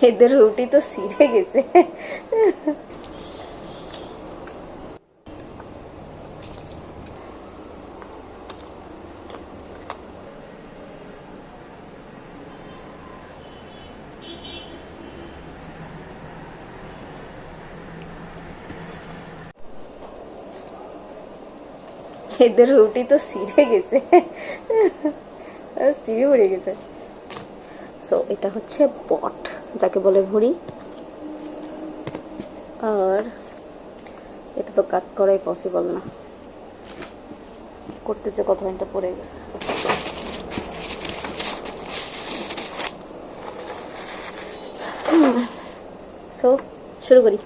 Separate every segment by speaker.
Speaker 1: এদের রুটি তো ছিঁড়ে গেছে। এদের রুটি তো ছিঁড়ে গেছে, ছিঁড়ে পড়ে গেছে। সো এটা হচ্ছে পট, যাকে বলে ভুঁড়ি। আর এটা তো কাট করাই পসিবল না, করতে যে কত ঘন্টা পড়ে গেছে। সো শুরু করি।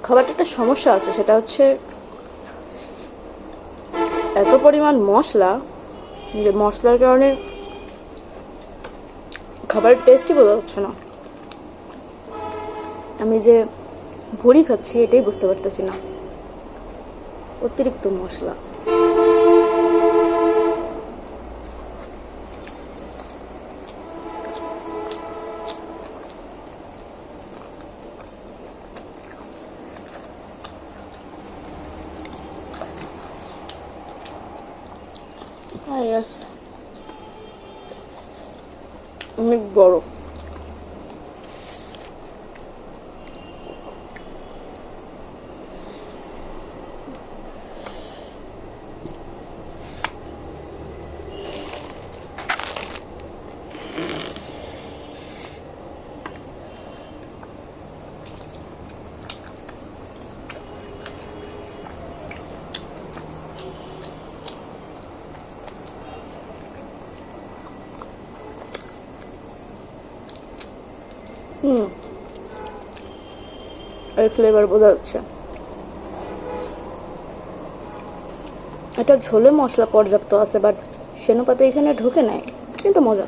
Speaker 1: খাবারটা একটা সমস্যা আছে, সেটা হচ্ছে এত পরিমাণ মশলা যে মশলার কারণে খাবারের টেস্টই বোঝা যাচ্ছে না। আমি যে ভুঁড়ি খাচ্ছি এটাই বুঝতে পারতেছি না, অতিরিক্ত মশলা। অনেক বড়। এর ফ্লেভার বোঝা যাচ্ছে। এটা ঝোলে মশলা পর্যাপ্ত আছে, বাট সেনুপাতে এখানে ঢুকে নাই, কিন্তু মজা।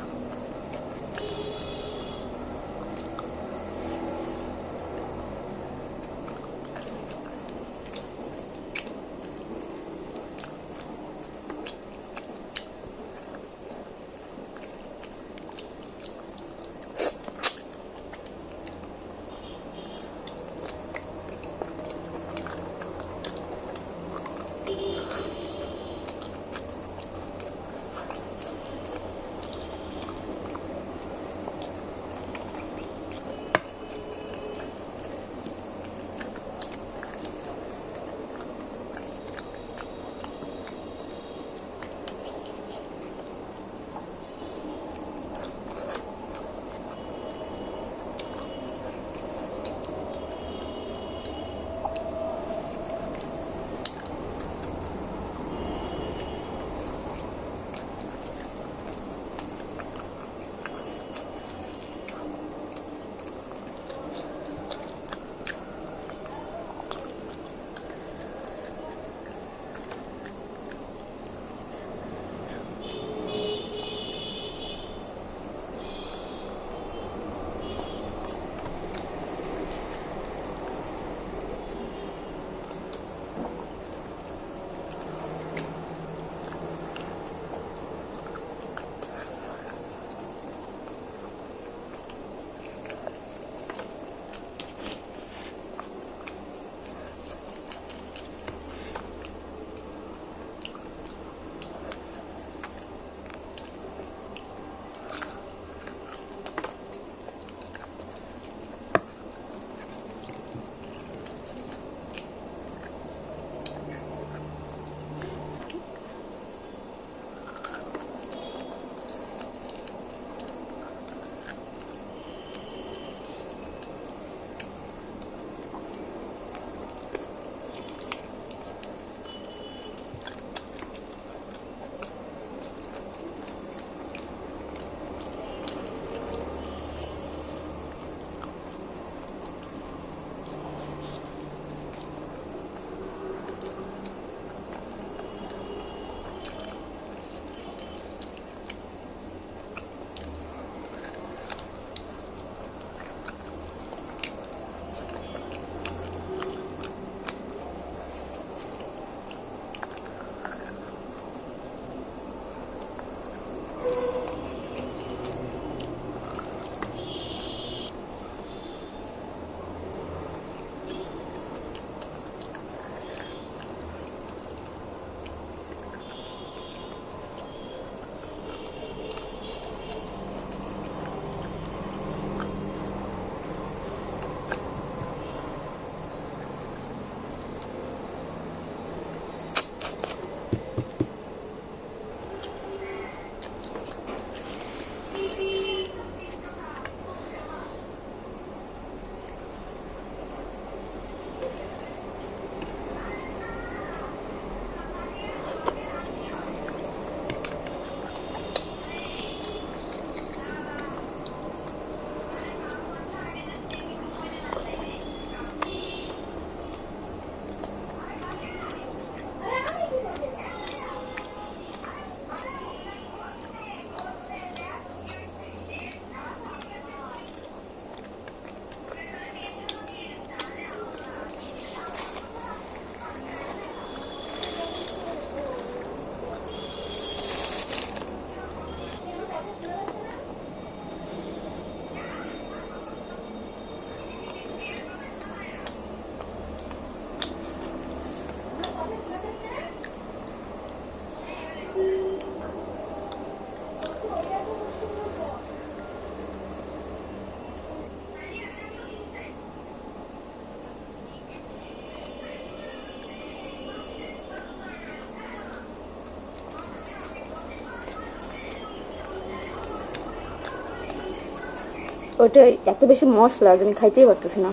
Speaker 1: ওইটা এত বেশি মশলা যে আমি খাইতেই পারতেছি না।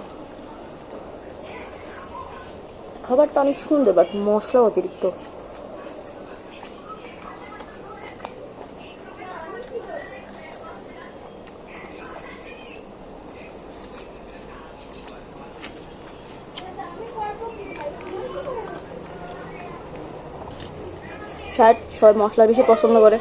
Speaker 1: খাবারটা অনেক সুন্দর, বাট মশলা অতিরিক্ত। শায়দ সবাই মশলা বেশি পছন্দ করে।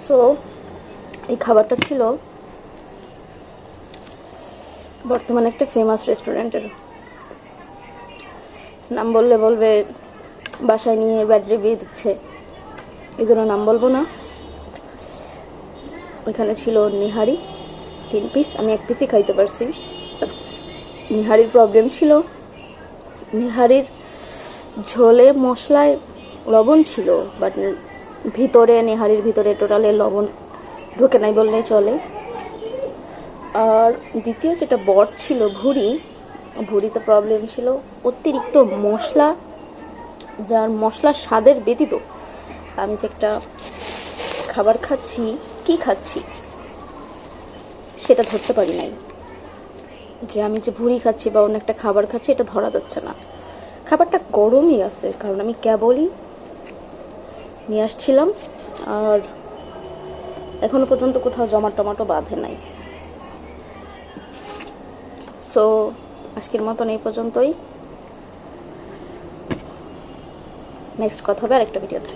Speaker 1: সো এই খাবারটা ছিল বর্তমানে একটা ফেমাস রেস্টুরেন্টের। নাম বললে বলবে বাসায় নিয়ে ব্যাড রিভিউ দিচ্ছে, এই জন্য নাম বলবো না। ওইখানে ছিল নিহারি 3 পিস, আমি 1 পিসই খাইতে পারছি। নিহারির প্রবলেম ছিল, নিহারির ঝোলে মশলায় লবণ ছিল, বাট নিহারির ভিতরে টোটালে লবণ ঢোকে নাই বললেই চলে। আর দ্বিতীয় যেটা বট ছিল ভুঁড়িতে প্রবলেম ছিল অতিরিক্ত মশলা, যার মশলার স্বাদের ব্যতীত আমি যে একটা খাবার খাচ্ছি সেটা ধরতে পারি নাই। যে আমি যে ভুঁড়ি খাচ্ছি বা অন্য একটা খাবার খাচ্ছি এটা ধরা যাচ্ছে না। খাবারটা গরমই আছে, কারণ আমি কেবলই নিয়ে আসছিলাম, আর এখনো পর্যন্ত কোথাও টমাটো বাঁধে নাই। সো আজকের মতন এই পর্যন্তই। নেক্সট কথা হবে আরেকটা ভিডিওতে।